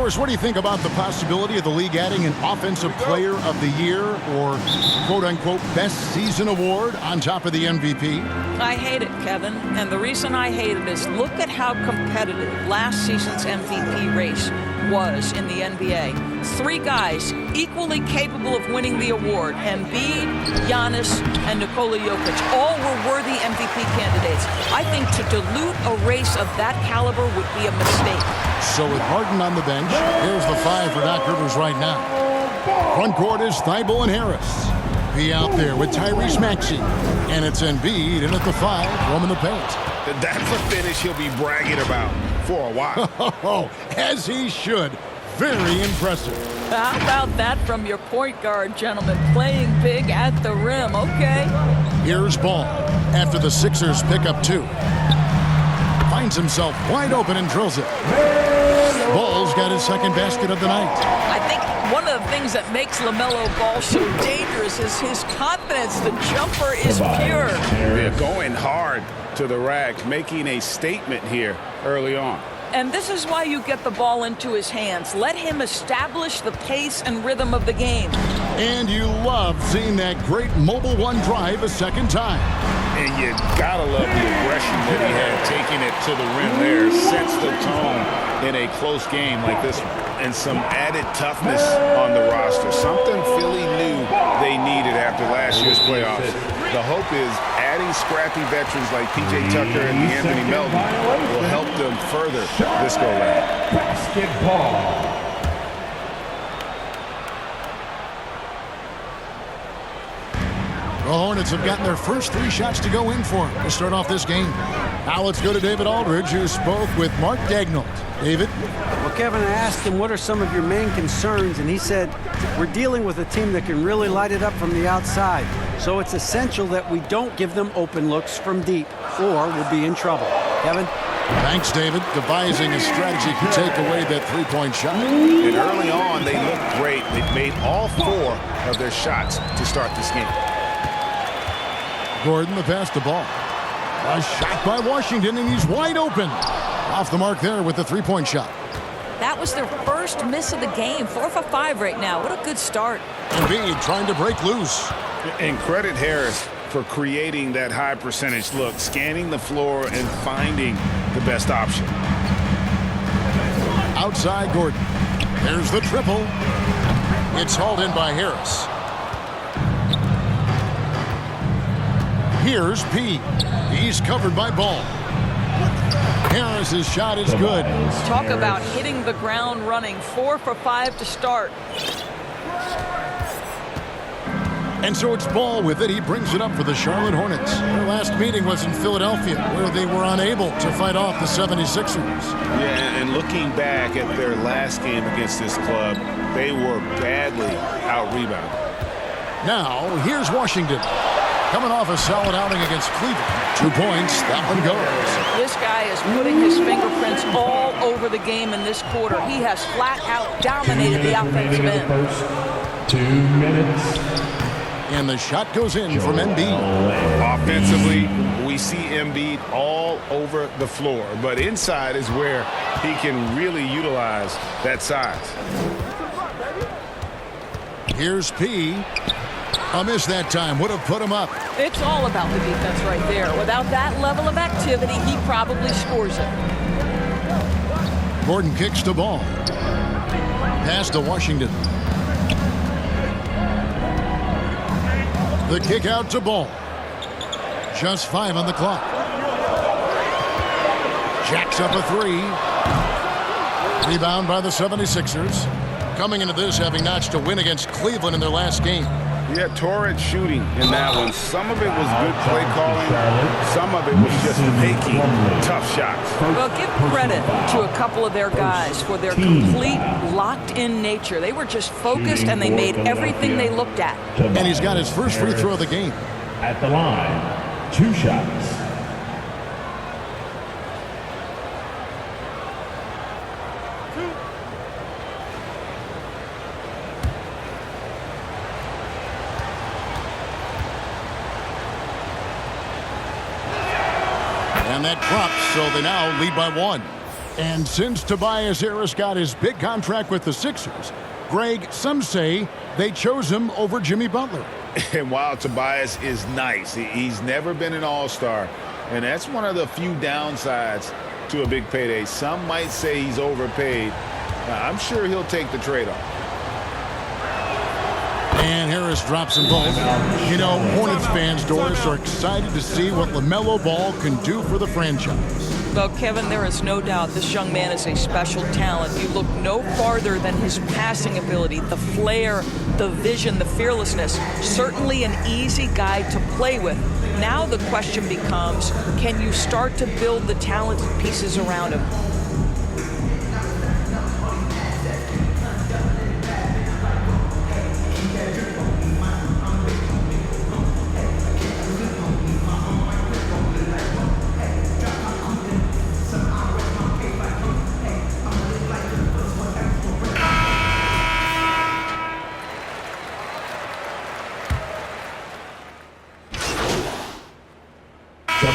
Morris, what do you think about the possibility of the league adding an Offensive Player of the Year or quote-unquote Best Season Award on top of the MVP? I hate it, Kevin. And the reason I hate it is look at how competitive last season's MVP race was in the NBA. 3 guys equally capable of winning the award. Embiid, Giannis, and Nikola Jokic. All were worthy MVP candidates. I think to dilute a race of that caliber would be a mistake. So with Harden on the bench, here's the 5 for Doc Rivers right now. Front court is Thibault and Harris. Be out there with Tyrese Maxey. And it's Embiid in at the 5, roaming the paint. That's a finish he'll be bragging about for a while. Oh, as he should. Very impressive. How about that from your point guard, gentlemen? Playing big at the rim, okay? Here's Ball after the Sixers pick up 2. Finds himself wide open and drills it. Ball's got his second basket of the night. I think one of the things that makes LaMelo Ball so dangerous is his confidence. The jumper is pure. They're going hard to the rack, making a statement here early on. And this is why you get the ball into his hands. Let him establish the pace and rhythm of the game. And you love seeing that great mobile 1 drive a second time. And you gotta love the aggression that he had taking it to the rim there. Sets the tone in a close game like this one. And some added toughness on the roster. Something Philly knew they needed after last year's playoffs. The hope is adding scrappy veterans like P.J. Tucker and Anthony Melton will help them further this go-round. Basketball. The Hornets have gotten their first 3 shots to go in for them to start off this game. Now let's go to David Aldridge, who spoke with Mark Daigneault. David? Well, Kevin, I asked him what are some of your main concerns, and he said, we're dealing with a team that can really light it up from the outside. So it's essential that we don't give them open looks from deep, or we'll be in trouble. Kevin? Thanks, David. Devising a strategy to take away that 3-point shot. And early on, they looked great. They've made all 4 of their shots to start this game. Gordon, the pass to Ball. A shot by Washington, and he's wide open. Off the mark there with the 3-point shot. That was their first miss of the game. 4 for 5 right now. What a good start. Embiid trying to break loose. And credit Harris for creating that high percentage look, scanning the floor and finding the best option. Outside Gordon. There's the triple. It's hauled in by Harris. Here's P. He's covered by Ball. Harris's shot is good. Talk about hitting the ground running. 4 for 5 to start. And so it's Ball with it. He brings it up for the Charlotte Hornets. Their last meeting was in Philadelphia, where they were unable to fight off the 76ers. Yeah, and looking back at their last game against this club, they were badly out-rebounded. Now, here's Washington. Coming off a solid outing against Cleveland. 2 points, that one goes. This guy is putting his fingerprints all over the game in this quarter. He has flat out dominated the offensive end. 2 minutes. And the shot goes in from Embiid. Offensively, we see Embiid all over the floor, but inside is where he can really utilize that size. Here's P. A miss that time would have put him up. It's all about the defense right there. Without that level of activity, he probably scores it. Gordon kicks the ball. Pass to Washington. The kick out to Ball. Just 5 on the clock. Jacks up a 3. Rebound by the 76ers. Coming into this having notched a win against Cleveland in their last game. Yeah, torrid shooting in that one. Some of it was good play calling. Some of it was just making tough shots. Well, give credit to a couple of their guys for their complete locked-in nature. They were just focused, and they made everything they looked at. And he's got his first free throw of the game. At the line, 2 shots. And that drops, so they now lead by 1. And since Tobias Harris got his big contract with the Sixers, Greg, some say they chose him over Jimmy Butler. And while Tobias is nice, he's never been an all-star. And that's one of the few downsides to a big payday. Some might say he's overpaid. I'm sure he'll take the trade-off. And Harris drops them both. You know, Hornets fans, Doris, are excited to see what LaMelo Ball can do for the franchise. Well, Kevin, there is no doubt this young man is a special talent. You look no farther than his passing ability, the flair, the vision, the fearlessness. Certainly an easy guy to play with. Now the question becomes, can you start to build the talented pieces around him?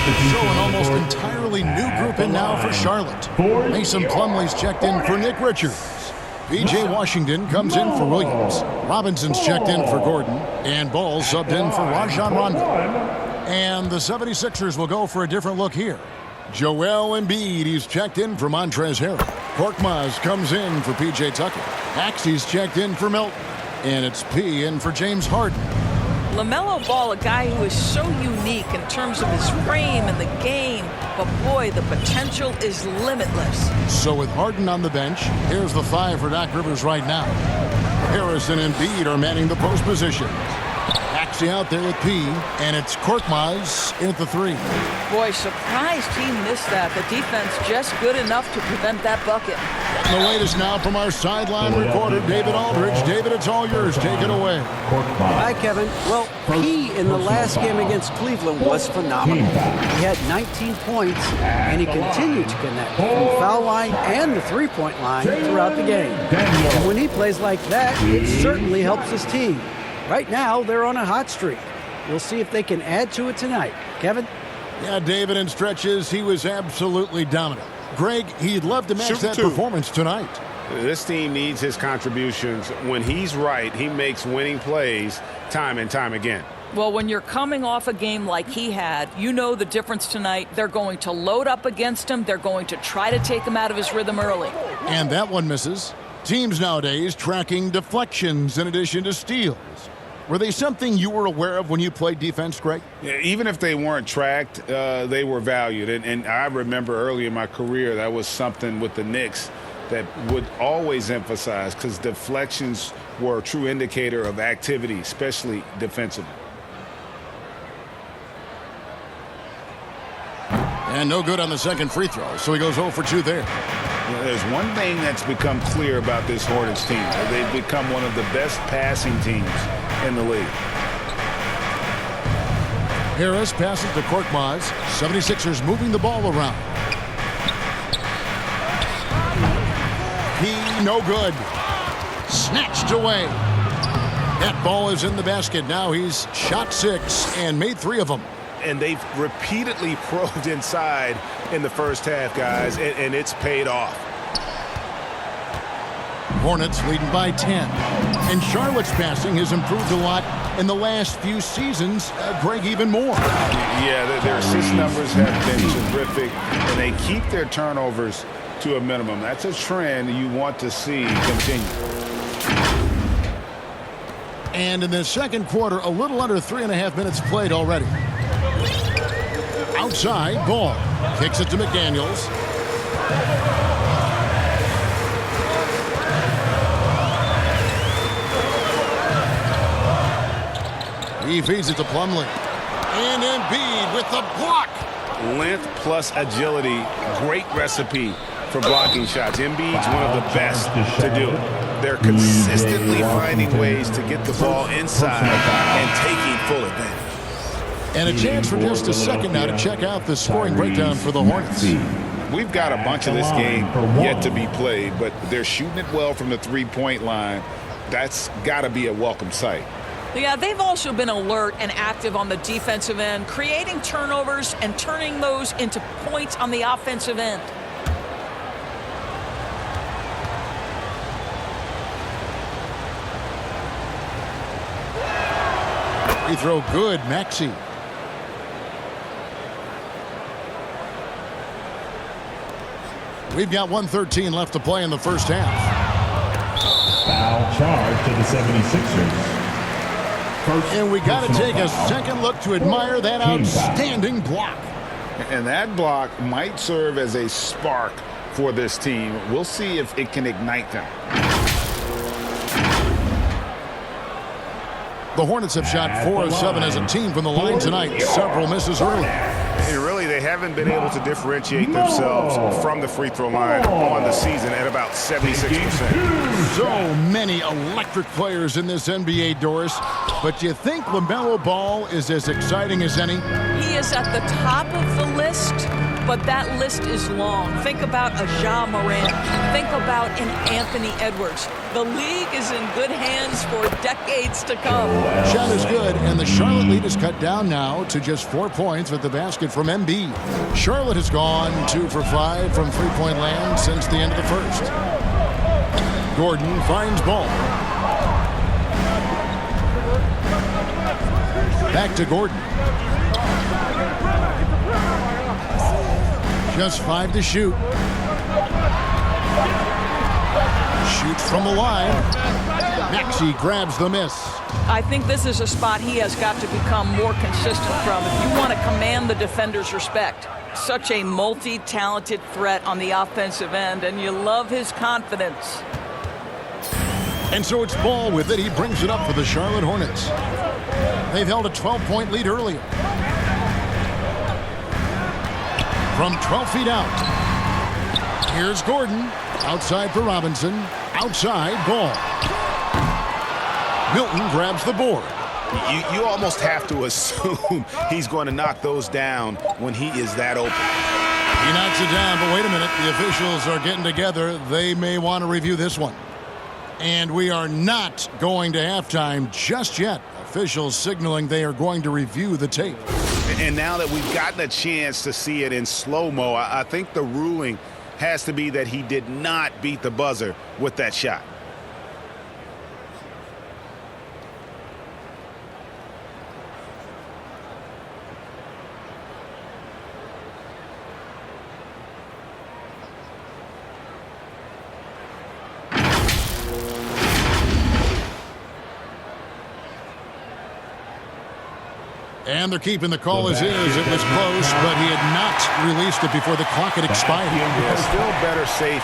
So an almost entirely new group in now for Charlotte. Mason Plumlee's checked in for Nick Richards. P.J. Washington comes in for Williams. Robinson's checked in for Gordon. And Ball subbed in for Rajon Rondo. And the 76ers will go for a different look here. Joel Embiid, he's checked in for Montrezl Harrell. Korkmaz comes in for P.J. Tucker. Maxey's checked in for Milton. And it's P in for James Harden. LaMelo Ball, a guy who is so unique in terms of his frame and the game, but boy, the potential is limitless. So with Harden on the bench, here's the 5 for Doc Rivers right now. Harris and Embiid are manning the post position. Maxey out there with P, and it's Korkmaz in at the 3. Boy, surprised he missed that. The defense just good enough to prevent that bucket. And the latest now from our sideline reporter, David Aldridge. David, it's all yours. Take it away. Hi, Kevin. Well, P in the last game against Cleveland was phenomenal. He had 19 points, and he continued to connect from the foul line and the three-point line throughout the game. And when he plays like that, it certainly helps his team. Right now, they're on a hot streak. We'll see if they can add to it tonight. Kevin? Yeah, David, in stretches, he was absolutely dominant. Greg, he'd love to match that performance tonight. This team needs his contributions. When he's right, he makes winning plays time and time again. Well, when you're coming off a game like he had, you know the difference tonight. They're going to load up against him. They're going to try to take him out of his rhythm early. And that one misses. Teams nowadays tracking deflections in addition to steals. Were they something you were aware of when you played defense, Greg? Yeah, even if they weren't tracked, they were valued. And I remember early in my career, that was something with the Knicks that would always emphasize, because deflections were a true indicator of activity, especially defensively. And no good on the second free throw, so he goes 0 for 2 there. There's one thing that's become clear about this Hornets team. They've become one of the best passing teams in the league. Harris passes to Korkmaz. 76ers moving the ball around. He no good. Snatched away. That ball is in the basket. Now he's shot 6 and made 3 of them. And they've repeatedly probed inside in the first half, guys, and it's paid off. Hornets leading by 10. And Charlotte's passing has improved a lot in the last few seasons. Greg, even more. Yeah, their assist numbers have been terrific, and they keep their turnovers to a minimum. That's a trend you want to see continue. And in the second quarter, a little under 3.5 minutes played already. Outside, Ball kicks it to McDaniels. He feeds it to Plumlee. And Embiid with the block. Length plus agility, great recipe for blocking shots. Embiid's one of the best to do it. They're consistently finding ways to get the ball inside and taking full advantage. And a chance for just a second now to check out the scoring breakdown for the Hornets. We've got a bunch of this game yet to be played, but they're shooting it well from the three-point line. That's got to be a welcome sight. Yeah, they've also been alert and active on the defensive end, creating turnovers and turning those into points on the offensive end. Free throw good, Maxey. We've got 1:13 left to play in the first half. Foul charge to the 76ers. And we got to take a second look to admire that outstanding block. And that block might serve as a spark for this team. We'll see if it can ignite them. The Hornets have shot 4 of 7 as a team from the line tonight. Several misses early. And really, they haven't been able to differentiate themselves from the free throw line on the season at about 76%. So many electric players in this NBA, Doris. But do you think LaMelo Ball is as exciting as any? He is at the top of the list, but that list is long. Think about a Ja Morant. Think about an Anthony Edwards. The league is in good hands for decades to come. Shot is good, and the Charlotte lead is cut down now to just 4 points with the basket from Embiid. Charlotte has gone 2 for 5 from three-point land since the end of the first. Gordon finds Ball. Back to Gordon. Just 5 to shoot. Shoots from the line. Maxey grabs the miss. I think this is a spot he has got to become more consistent from if you want to command the defender's respect. Such a multi-talented threat on the offensive end, and you love his confidence. And so it's Ball with it. He brings it up for the Charlotte Hornets. They've held a 12-point lead earlier. From 12 feet out. Here's Gordon. Outside for Robinson. Outside, Ball. Milton grabs the board. You almost have to assume he's going to knock those down when he is that open. He knocks it down, but wait a minute. The officials are getting together. They may want to review this one. And we are not going to halftime just yet. Officials signaling they are going to review the tape. And now that we've gotten a chance to see it in slow-mo, I think the ruling has to be that he did not beat the buzzer with that shot. And they're keeping the call as is. It was close, but he had not released it before the clock had expired. Yeah, still better safe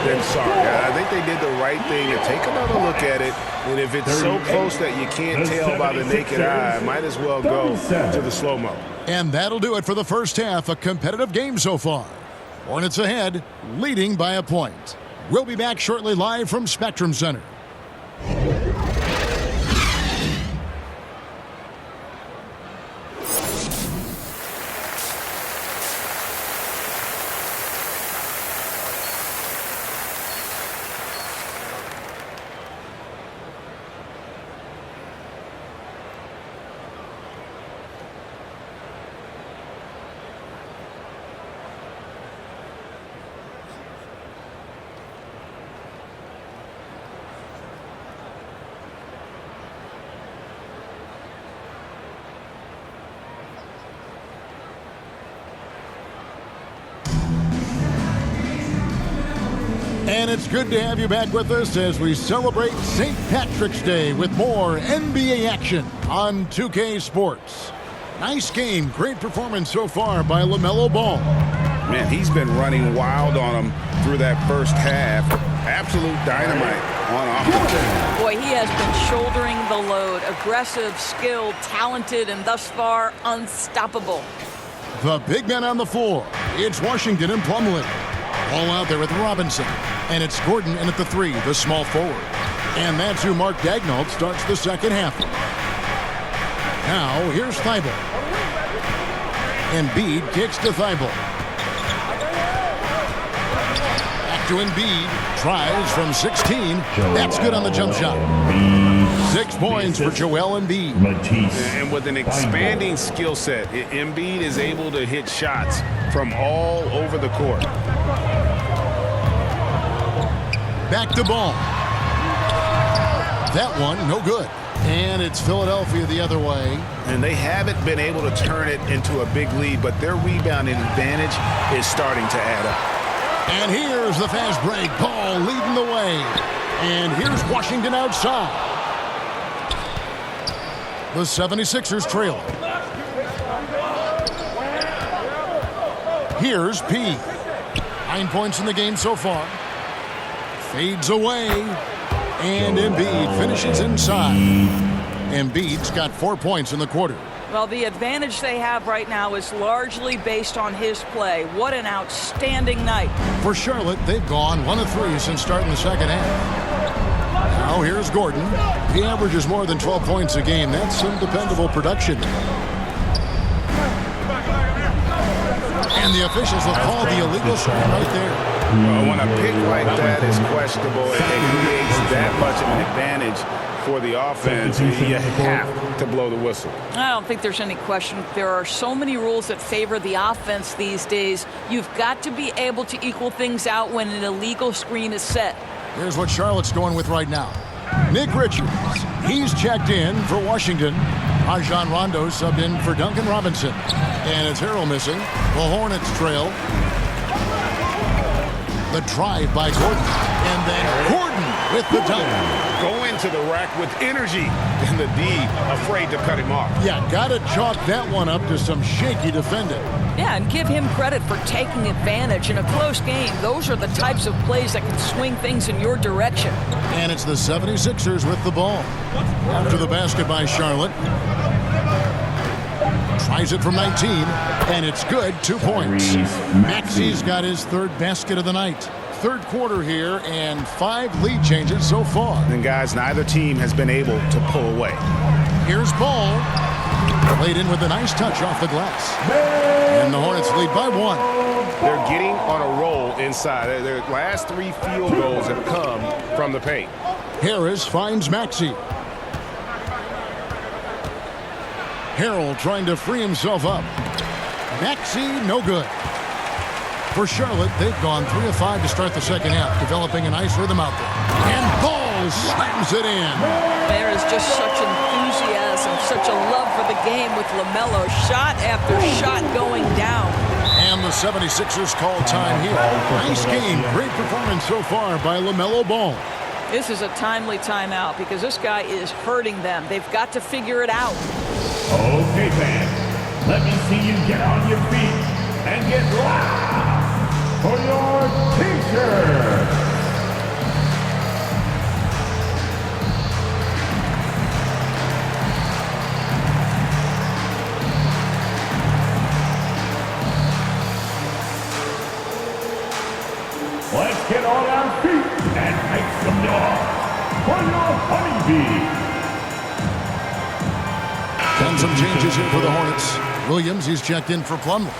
than sorry. I think they did the right thing to take another look at it. And if it's so close that you can't tell by the naked eye, might as well go to the slow-mo. And that'll do it for the first half. A competitive game so far. Hornets ahead, leading by a point. We'll be back shortly live from Spectrum Center. And it's good to have you back with us as we celebrate St. Patrick's Day with more NBA action on 2K Sports. Nice game, great performance so far by LaMelo Ball. Man, he's been running wild on him through that first half. Absolute dynamite on offense. Boy, he has been shouldering the load. Aggressive, skilled, talented, and thus far unstoppable. The big men on the floor. It's Washington and Plumlee. Ball out there with Robinson. And it's Gordon in at the 3, the small forward. And that's who Mark Daigneault starts the second half. Now, here's Thibault. Embiid kicks to Thibault. Back to Embiid. Tries from 16. That's good on the jump shot. 6 points for Joel Embiid. And with an expanding skill set, Embiid is able to hit shots from all over the court. Back to Ball. That one, no good. And it's Philadelphia the other way. And they haven't been able to turn it into a big lead, but their rebounding advantage is starting to add up. And here's the fast break. Ball leading the way. And here's Washington outside. The 76ers trail. Here's P. 9 points in the game so far. Fades away. And Embiid finishes inside. Embiid's got 4 points in the quarter. Well, the advantage they have right now is largely based on his play. What an outstanding night. For Charlotte, they've gone 1 of 3 since starting the second half. Now here's Gordon. He averages more than 12 points a game. That's some dependable production. And the officials have called the illegal shot right there. Well, when a pick like that is questionable, it creates that much of an advantage for the offense. You have to blow the whistle. I don't think there's any question. There are so many rules that favor the offense these days. You've got to be able to equal things out when an illegal screen is set. Here's what Charlotte's going with right now. Nick Richards, he's checked in for Washington. Rajon Rondo subbed in for Duncan Robinson. And it's Harrell missing. The Hornets trail. The drive by Gordon. And then Gordon with the dunk. Go into the rack with energy, and the D afraid to cut him off. Yeah, got to chalk that one up to some shaky defending. Yeah, and give him credit for taking advantage in a close game. Those are the types of plays that can swing things in your direction. And it's the 76ers with the ball. After the basket by Charlotte. Tries it from 19, and it's good. 2 points. Maxey's got his third basket of the night. Third quarter here, and 5 lead changes so far. And guys, neither team has been able to pull away. Here's Ball. Played in with a nice touch off the glass. And the Hornets lead by 1. They're getting on a roll inside. Their last 3 field goals have come from the paint. Harris finds Maxey. Harrell trying to free himself up. Maxey, no good. For Charlotte, they've gone 3 of 5 to start the second half, developing a nice rhythm out there. And Ball slams it in. There is just such enthusiasm, such a love for the game with LaMelo. Shot after shot going down. And the 76ers call time here. Nice game. Great performance so far by LaMelo Ball. This is a timely timeout because this guy is hurting them. They've got to figure it out. Okay, fans, let me see you get on your feet and get loud for your T-shirt. Let's get on our feet and make some noise for your Honeybee. And some changes here for the Hornets. Williams, he's checked in for Plumlee.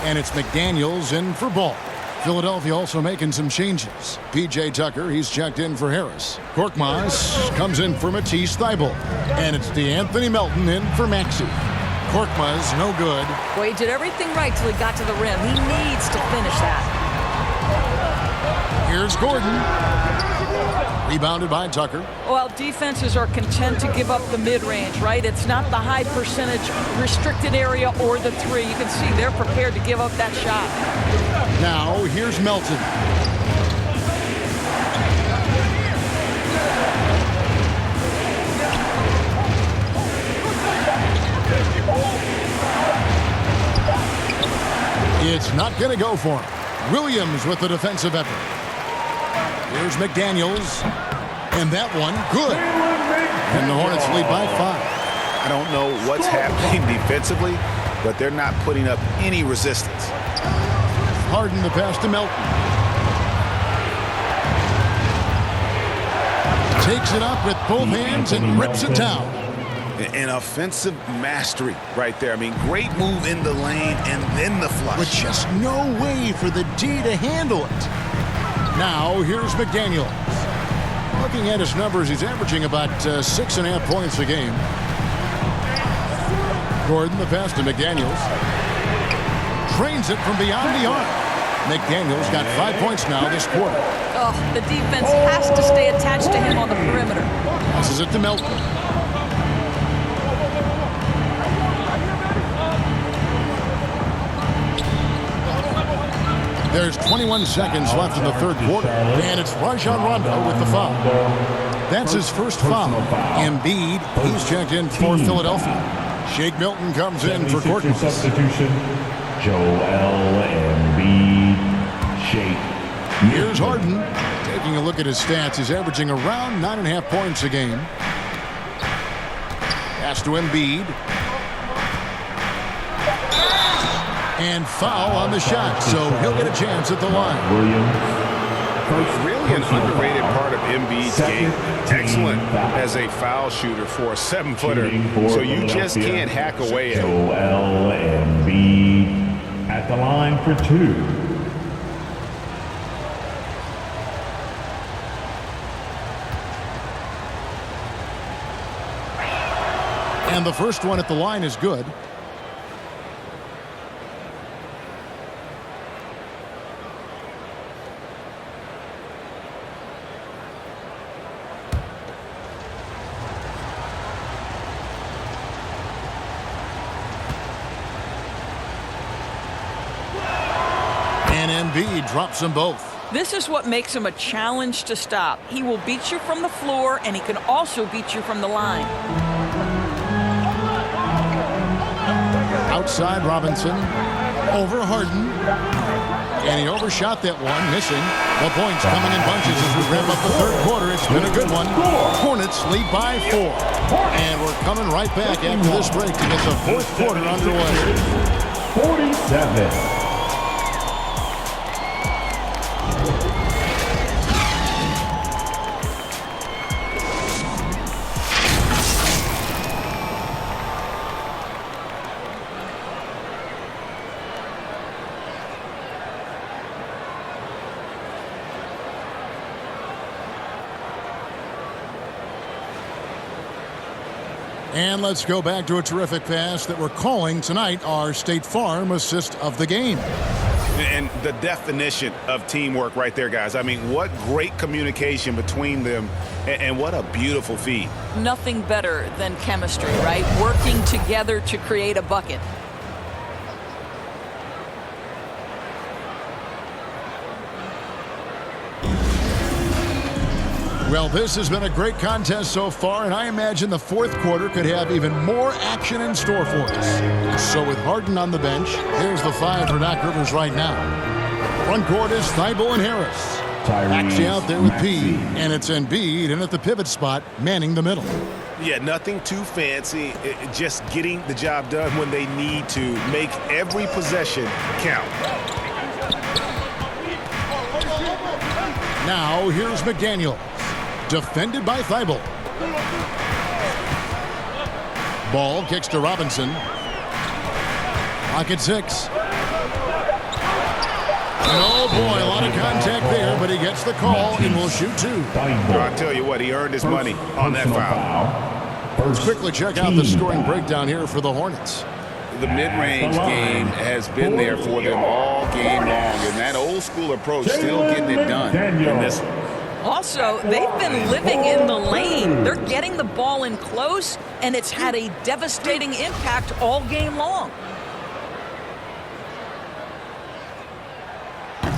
And it's McDaniels in for Ball. Philadelphia also making some changes. P.J. Tucker, he's checked in for Harris. Korkmaz comes in for Matisse Thybulle. And it's DeAnthony Melton in for Maxey. Korkmaz, no good. Boy, he did everything right till he got to the rim. He needs to finish that. Here's Gordon. Rebounded by Tucker. Well, defenses are content to give up the mid-range, right? It's not the high percentage restricted area or the 3. You can see they're prepared to give up that shot. Now, here's Melton. It's not going to go for him. Williams with the defensive effort. Here's McDaniels. And that one, good. And the Hornets lead by 5. I don't know what's happening defensively, but they're not putting up any resistance. Harden the pass to Melton. Takes it up with both hands and rips it down. An offensive mastery right there. I mean, great move in the lane and then the flush. With just no way for the D to handle it. Now, here's McDaniels. Looking at his numbers, he's averaging about 6.5 points a game. Gordon, the pass to McDaniels. Trains it from beyond the arc. McDaniels got 5 points now this quarter. Oh, the defense has to stay attached to him on the perimeter. Passes it to Melton. There's 21 seconds left in the third quarter, and it's Rajon Rondo with the foul. That's his first foul. Embiid, he's checked in for Philadelphia. Shake Milton comes in for Courtney. Substitution, Joel Embiid, Shake. Here's Harden. Taking a look at his stats, he's averaging around 9.5 points a game. Pass to Embiid. And foul on the shot, so he'll get a chance at the line. Williams. Really an underrated part of Embiid's game. Excellent as a foul shooter for a 7-footer, so you just can't hack away at it. Joel Embiid at the line for 2. And the first one at the line is good. And Embiid drops them both. This is what makes him a challenge to stop. He will beat you from the floor, and he can also beat you from the line. Outside Robinson, over Harden, and he overshot that one, missing. The points coming in bunches as we wrap up the third quarter. It's been a good one. Hornets lead by 4. And we're coming right back after this break to get the fourth quarter underway. 47. And let's go back to a terrific pass that we're calling tonight our State Farm assist of the game. And the definition of teamwork right there, guys. I mean, what great communication between them, and what a beautiful feed. Nothing better than chemistry, right? Working together to create a bucket. Well, this has been a great contest so far, and I imagine the fourth quarter could have even more action in store for us. So with Harden on the bench, here's the 5 for Doc Rivers right now. Front court is Thibault and Harris. Maxey out there with P, and it's Embiid in at the pivot spot, manning the middle. Yeah, nothing too fancy. Just getting the job done when they need to. Make every possession count. Now, here's McDaniel. Defended by Thibault. Ball kicks to Robinson. Clock at 6. And oh boy, a lot of contact there, but he gets the call and will shoot 2. I'll tell you what, he earned his money on that foul. Let's quickly check out the scoring breakdown here for the Hornets. The mid-range game has been there for them all game long, and that old school approach still getting it done in this one. Also, they've been living in the lane. They're getting the ball in close, and it's had a devastating impact all game long.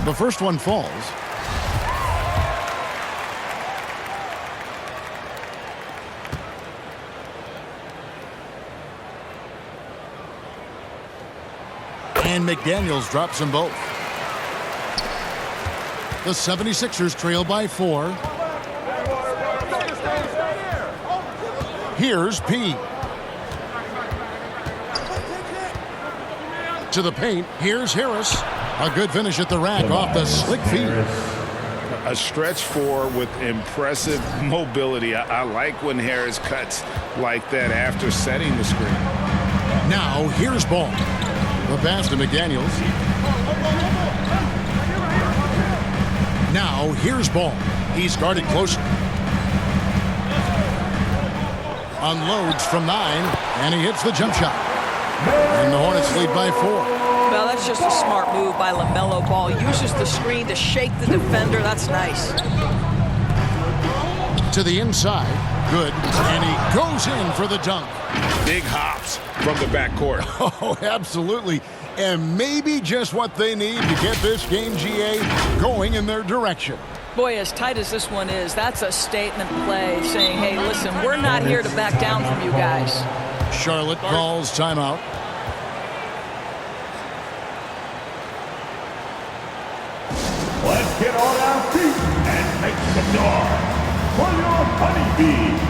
The first one falls. And McDaniels drops them both. The 76ers trail by 4. Here's P. To the paint. Here's Harris. A good finish at the rack off the slick feed. A stretch 4 with impressive mobility. I like when Harris cuts like that after setting the screen. Now here's Ball. The pass to McDaniels. Now here's Ball. He's guarded closely. Unloads from 9, and he hits the jump shot. And the Hornets lead by 4. Well, that's just a smart move by LaMelo Ball. Uses the screen to shake the defender. That's nice. To the inside. Good. And he goes in for the dunk. Big hops from the backcourt. Oh, absolutely. And maybe just what they need to get this game, GA, going in their direction. Boy, as tight as this one is, that's a statement play saying, hey, listen, we're not here to back down from you guys. Charlotte calls timeout. Let's get on our feet and make some noise for your honeybee.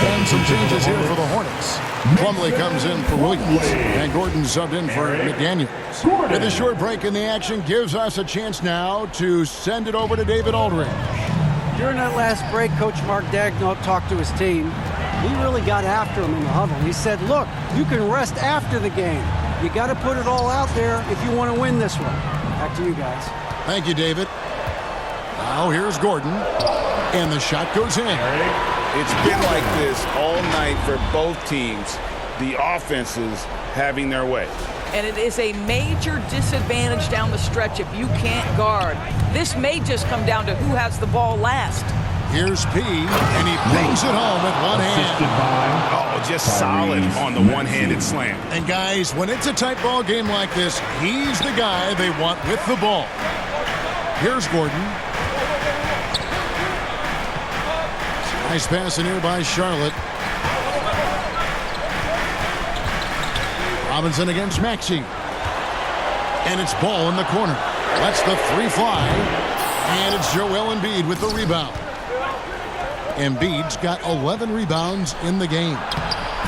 And some changes here for the Hornets. Plumlee comes in for Williams, and Gordon subbed in for McDaniels. With a short break in the action gives us a chance now to send it over to David Aldridge. During that last break, Coach Mark Daigneault talked to his team. He really got after him in the huddle. He said, look, you can rest after the game. You got to put it all out there if you want to win this one. Back to you guys. Thank you, David. Now here's Gordon, and the shot goes in. It's been like this all night for both teams. The offenses having their way. And it is a major disadvantage down the stretch if you can't guard. This may just come down to who has the ball last. Here's P, and he bangs it home with one hand. Oh, just solid on the one-handed slam. And guys, when it's a tight ball game like this, he's the guy they want with the ball. Here's Gordon. Nice pass in here by Charlotte. Robinson against Maxey. And it's ball in the corner. That's the three fly. And it's Joel Embiid with the rebound. Embiid's got 11 rebounds in the game.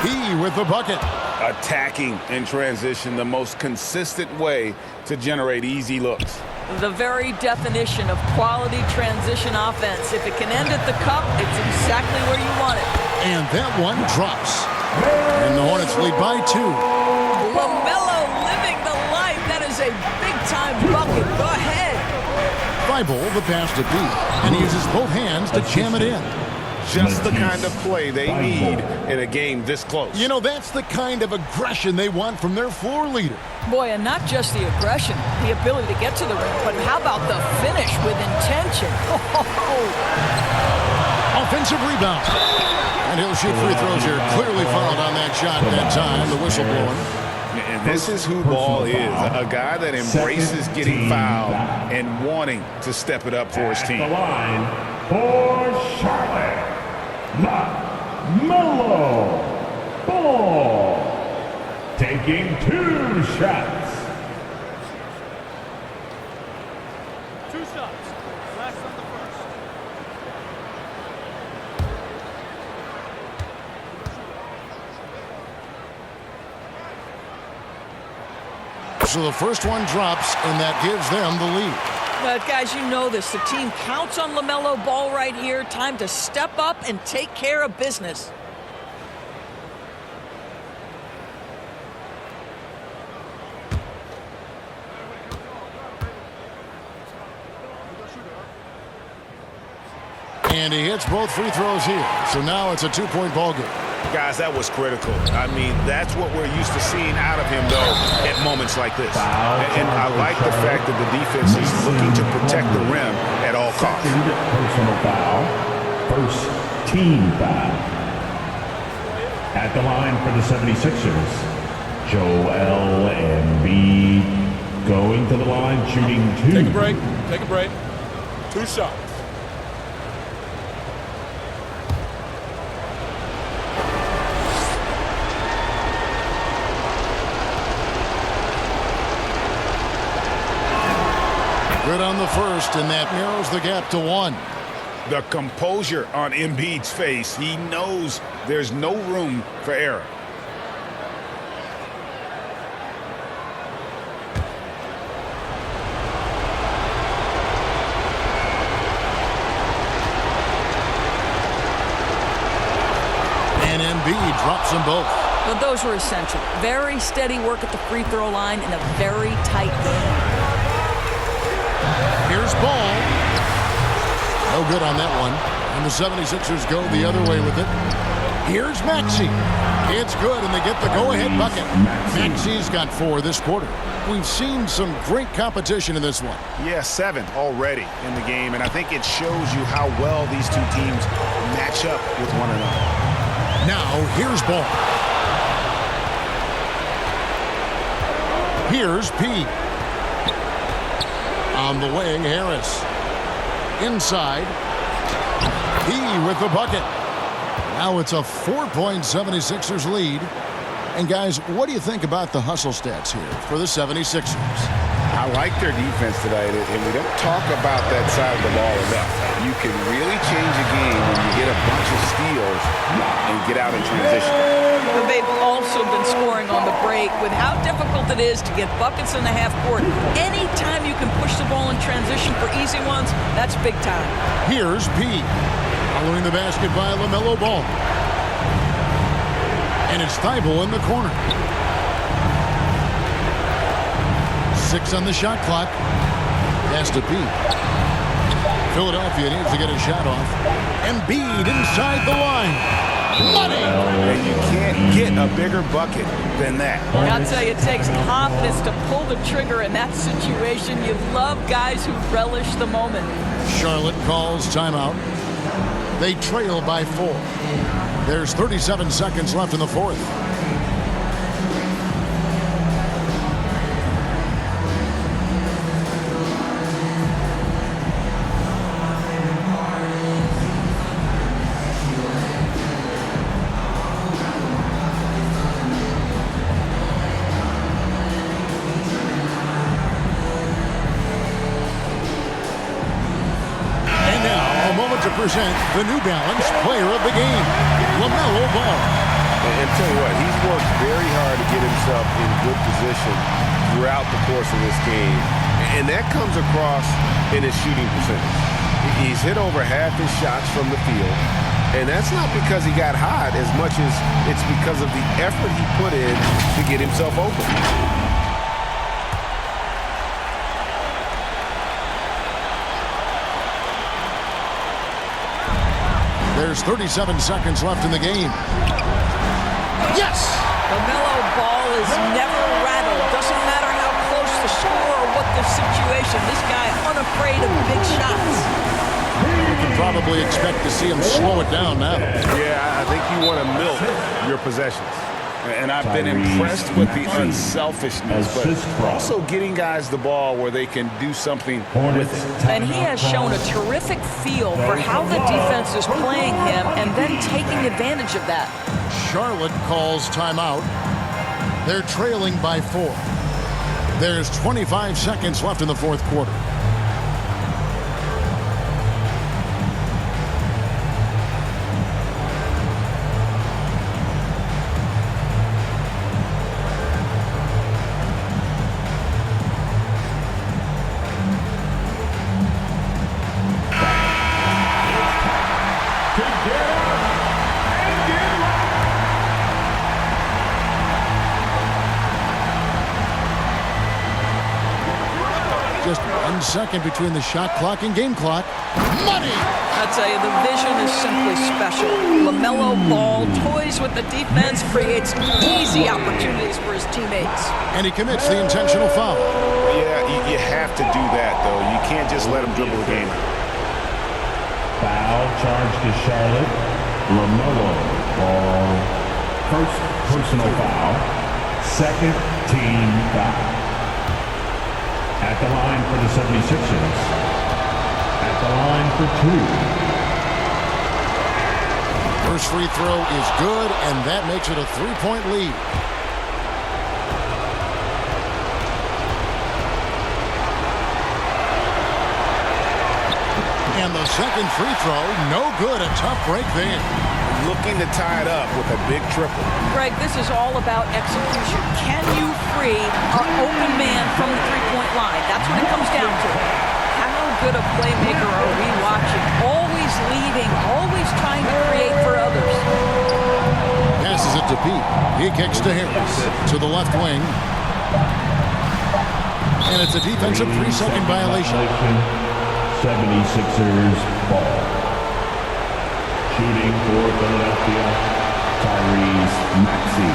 He with the bucket. Attacking in transition, the most consistent way to generate easy looks. The very definition of quality transition offense. If it can end at the cup, it's exactly where you want it. And that one drops. And the Hornets lead by 2. LaMelo living the life. That is a big-time bucket. Go ahead. Thibault the pass to P, and he uses both hands to jam it in. Just the kind of play they need in a game this close. You know, that's the kind of aggression they want from their floor leader. Boy, and not just the aggression, the ability to get to the rim, but how about the finish with intention? Offensive rebound. And he'll shoot free throws here. Clearly fouled on that shot that time. The whistle blowing. And this is who Ball is, a guy that embraces getting fouled and wanting to step it up for his team. The line for Charlotte, LaMelo Ball, taking 2 shots. 2 shots. Last on the first. So the first one drops, and that gives them the lead. But guys, you know this. The team counts on LaMelo Ball right here. Time to step up and take care of business. And he hits both free throws here. So now it's a 2-point ball game. Guys, that was critical. I mean, that's what we're used to seeing out of him, though, at moments like this. And I like the fact that the defense is looking to protect the rim at all costs. Personal foul. First team foul. At the line for the 76ers, Joel Embiid going to the line, shooting 2. Take a break. Take a break. 2 shots. Good on the first, and that narrows the gap to 1. The composure on Embiid's face. He knows there's no room for error. And Embiid drops them both. But those were essential. Very steady work at the free throw line in a very tight game. Here's Ball. No good on that one. And the 76ers go the other way with it. Here's Maxey. It's good, and they get the go-ahead bucket. Maxey's got 4 this quarter. We've seen some great competition in this one. Yeah, 7 already in the game, and I think it shows you how well these two teams match up with one another. Now, here's Ball. Here's P. On the wing, Harris. Inside. P with the bucket. Now it's a 4-point 76ers lead. And guys, what do you think about the hustle stats here for the 76ers? I like their defense tonight, and we don't talk about that side of the ball enough. You can really change a game when you get a bunch of steals and get out in transition. But they've also been scoring on the break. With how difficult it is to get buckets in the half court, anytime you can push the ball in transition for easy ones, that's big time. Here's P. Following the basket by LaMelo Ball. And it's Thibault in the corner. 6 on the shot clock. Pass to P. Philadelphia needs to get a shot off. Embiid inside the line. Money! And you can't get a bigger bucket than that. I'll tell you, it takes confidence to pull the trigger in that situation. You love guys who relish the moment. Charlotte calls timeout. They trail by 4. There's 37 seconds left in the fourth. Present the New Balance player of the game, LaMelo Ball. And tell you what, he's worked very hard to get himself in good position throughout the course of this game. And that comes across in his shooting percentage. He's hit over half his shots from the field. And that's not because he got hot as much as it's because of the effort he put in to get himself open. There's 37 seconds left in the game. Yes! LaMelo Ball is never rattled. Doesn't matter how close the score or what the situation. This guy unafraid of big shots. You can probably expect to see him slow it down now. Yeah, I think you want to milk your possessions. And I've been impressed with the unselfishness, but also getting guys the ball where they can do something with it. And he has shown a terrific feel for how the defense is playing him and then taking advantage of that. Charlotte calls timeout. They're trailing by 4. There's 25 seconds left in the fourth quarter. Just 1 second between the shot clock and game clock. Money! I tell you, the vision is simply special. LaMelo Ball toys with the defense, creates easy opportunities for his teammates. And he commits the intentional foul. Yeah, you have to do that, though. You can't just let him dribble the game. Foul charge to Charlotte. LaMelo Ball. First personal foul. Second team foul. At the line for the 76ers. At the line for 2. First free throw is good, and that makes it a 3-point lead. And the second free throw, no good. A tough break there. Looking to tie it up with a big triple. Greg, this is all about execution. Can you free an open man from the three-point line? That's what it comes down to. How good a playmaker are we watching? Always leading, always trying to create for others. Passes it to Pete. He kicks to Harris. To the left wing. And it's a defensive 3-second violation. 76ers ball. Shooting for Philadelphia, Tyrese Maxey.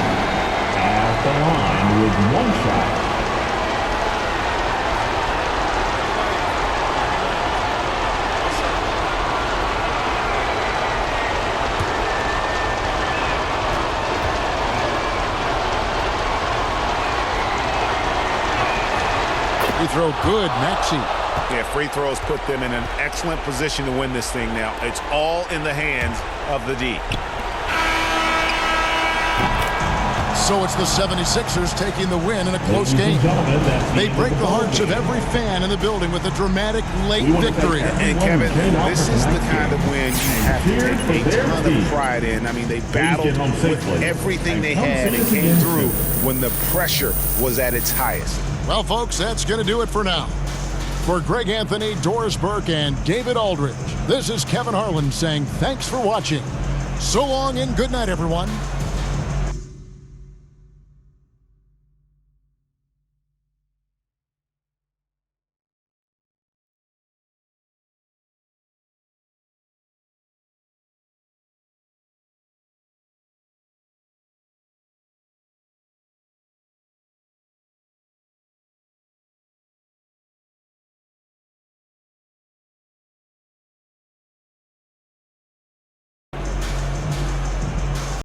At the line with one shot. Free throw good, Maxey. Yeah, free throws put them in an excellent position to win this thing now. It's all in the hands of the D. So it's the 76ers taking the win in a close game. They break the hearts of every fan in the building with a dramatic late victory. And Kevin, this is the kind of win you have to take a ton of pride in. I mean, they battled with everything they had and came through when the pressure was at its highest. Well, folks, that's going to do it for now. For Greg Anthony, Doris Burke, and David Aldridge, this is Kevin Harlan saying thanks for watching. So long and good night, everyone.